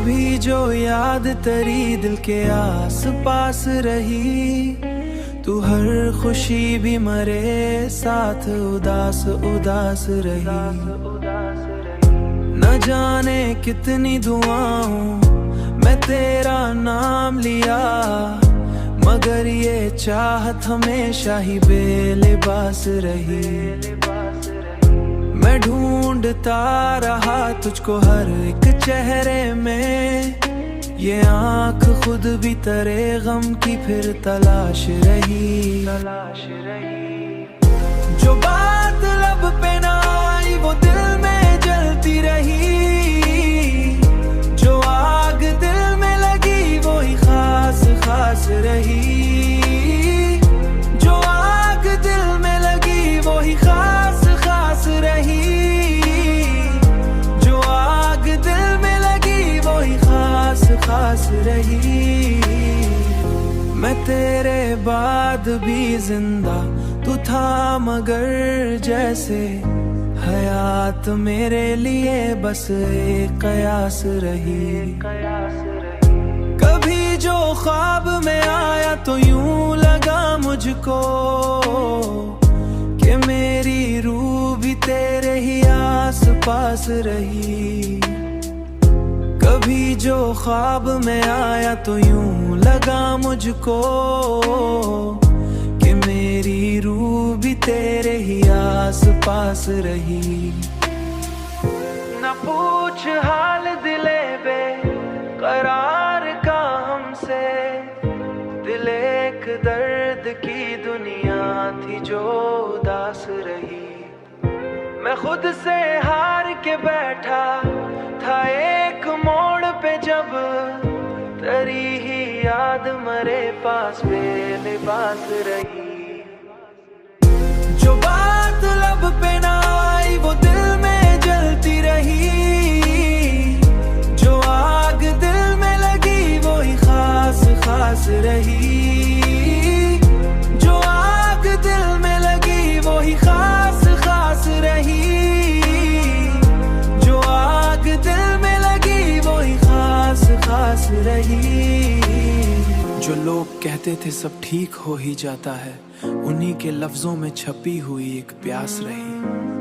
कभी जो याद तेरी दिल के आस पास रही, तू हर खुशी भी मरे साथ उदास उदास रही। न जाने कितनी दुआओं मैं तेरा नाम लिया, मगर ये चाहत हमेशा ही बेलिबास रही। मैं ढूंढता रहा तुझको हर एक चेहरे में, ये आँख खुद भी तेरे गम की फिर तलाश रही। जो बात लब पे ना आई वो दिल में जलती रही, जो आग दिल में लगी वो ही खास खास रही। जो आग दिल में लगी वो ही खास खास रही, जो आग दिल में लगी वो ही खास खास रही। मैं तेरे बाद भी जिंदा तू था, मगर जैसे हयात मेरे लिए बस एक कयास रही। कभी जो ख्वाब में आया तो यूं लगा मुझको कि मेरी रूह भी तेरे ही आस पास रही। कभी जो ख्वाब में आया तो यूं लगा मुझको कि मेरी रूह भी तेरे ही आस पास रही। न पूछ हाल दिले बेकरार का हमसे, दिल एक दर्द की दुनिया थी जो उदास रही। मैं खुद से हार के बैठा था एक मोड़ पे, जब तेरी ही याद मरे पास बेलिबास रही। जो बात लब पे ना आई वो दिल में जलती रही, जो आग दिल में लगी वो ही खास खास रही। जो आग दिल में लगी वो ही खास खास रही, जो आग दिल में लगी वो ही खास खास रही। जो लोग कहते थे सब ठीक हो ही जाता है, उन्हीं के लफ्जों में छपी हुई एक प्यास रही।